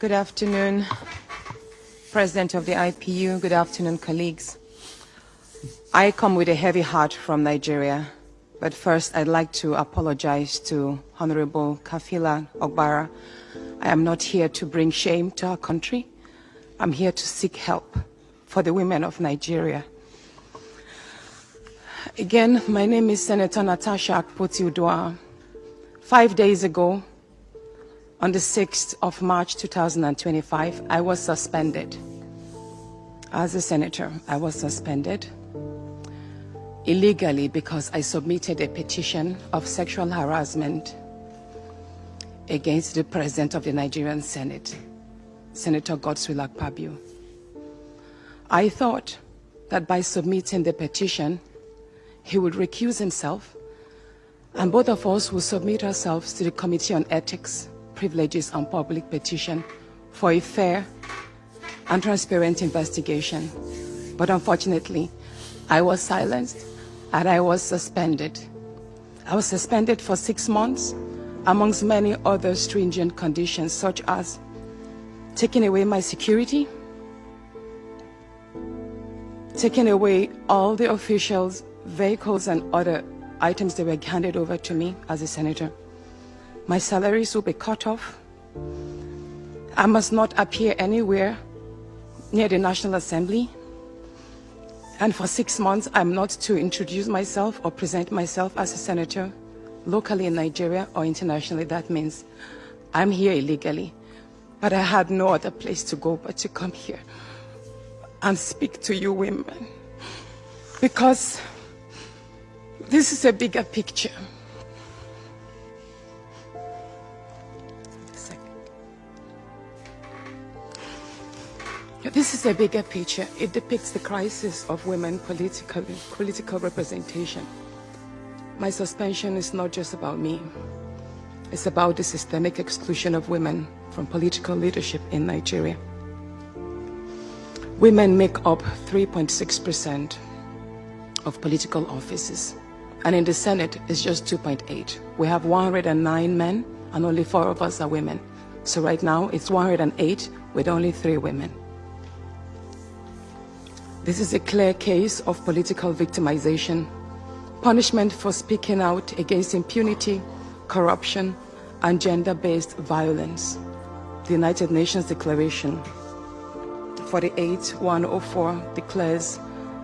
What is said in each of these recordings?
Good afternoon, President of the IPU. Good afternoon, colleagues. I come with a heavy heart from Nigeria, but first I'd like to apologize to Honorable Kafila Ogbara. I am not here to bring shame to our country. I'm here to seek help for the women of Nigeria. Again, my name is Senator Natasha Akpoti Udwa. 5 days ago, on the 6th of March 2025, I was suspended. As a senator, I was suspended illegally because I submitted a petition of sexual harassment against the President of the Nigerian Senate, Senator Godswill Akpabio. I thought that by submitting the petition, he would recuse himself, and both of us will submit ourselves to the Committee on Ethics, Privileges and Public Petition for a fair and transparent investigation. But unfortunately, I was silenced and I was suspended. I was suspended for 6 months, amongst many other stringent conditions, such as taking away my security, taking away all the officials, vehicles, and other items that were handed over to me as a senator. My salaries will be cut off. I must not appear anywhere near the National Assembly. And for 6 months, I'm not to introduce myself or present myself as a senator locally in Nigeria or internationally. That means I'm here illegally. But I had no other place to go but to come here and speak to you women. Because this is a bigger picture. This is a bigger picture. It depicts the crisis of women political representation. My suspension is not just about me. It's about the systemic exclusion of women from political leadership in Nigeria. Women make up 3.6% of political offices, and in the Senate, it's just 2.8. We have 109 men, and only 4 of us are women. So right now, it's 108 with only 3 women. This is a clear case of political victimization, punishment for speaking out against impunity, corruption, and gender-based violence. The United Nations Declaration 48/104 declares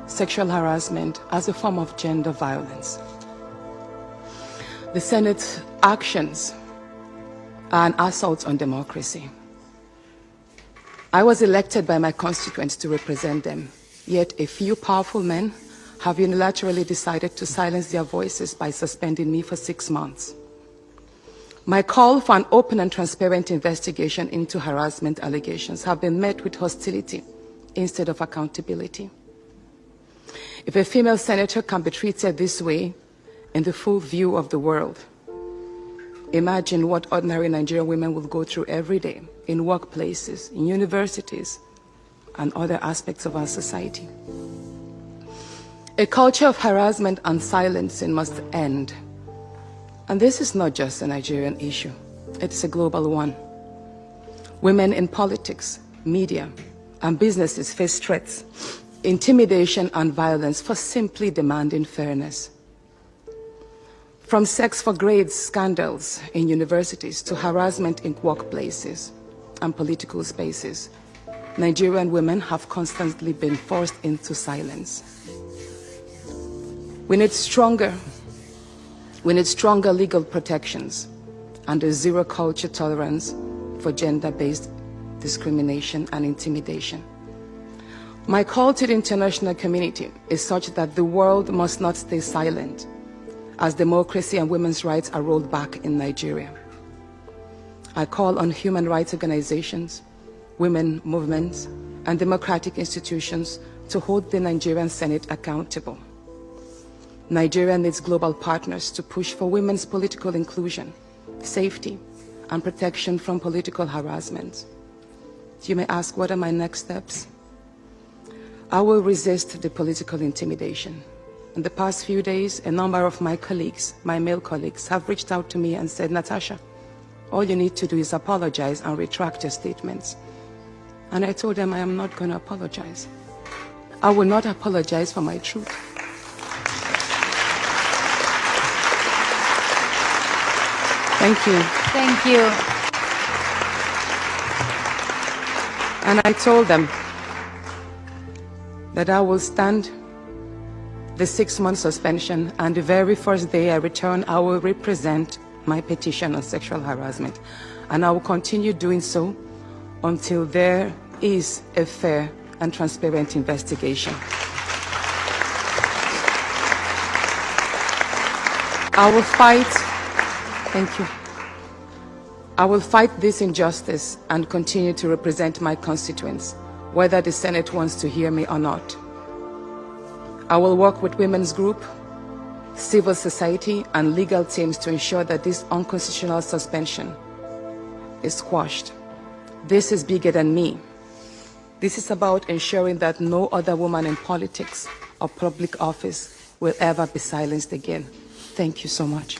sexual harassment as a form of gender violence. The Senate's actions are an assault on democracy. I was elected by my constituents to represent them. Yet a few powerful men have unilaterally decided to silence their voices by suspending me for 6 months. My call for an open and transparent investigation into harassment allegations have been met with hostility instead of accountability. If a female senator can be treated this way in the full view of the world, imagine what ordinary Nigerian women will go through every day in workplaces, in universities, and other aspects of our society. A culture of harassment and silencing must end. And this is not just a Nigerian issue, it's a global one. Women in politics, media, and businesses face threats, intimidation, and violence for simply demanding fairness. From sex for grades scandals in universities to harassment in workplaces and political spaces, Nigerian women have constantly been forced into silence. We need stronger legal protections and a zero culture tolerance for gender-based discrimination and intimidation. My call to the international community is such that the world must not stay silent as democracy and women's rights are rolled back in Nigeria. I call on human rights organizations, women movements, and democratic institutions to hold the Nigerian Senate accountable. Nigeria needs global partners to push for women's political inclusion, safety, and protection from political harassment. You may ask, what are my next steps? I will resist the political intimidation. In the past few days, a number of my colleagues, my male colleagues, have reached out to me and said, Natasha, All you need to do is apologize and retract your statements. And I told them I am not going to apologize. I will not apologize for my truth. Thank you. Thank you. And I told them that I will stand the 6-month suspension, and the very first day I return, I will represent my petition on sexual harassment. And I will continue doing so until there is a fair and transparent investigation. I will fight, thank you. I will fight this injustice and continue to represent my constituents, whether the Senate wants to hear me or not. I will work with women's group, civil society, and legal teams to ensure that this unconstitutional suspension is squashed. This is bigger than me. This is about ensuring that no other woman in politics or public office will ever be silenced again. Thank you so much.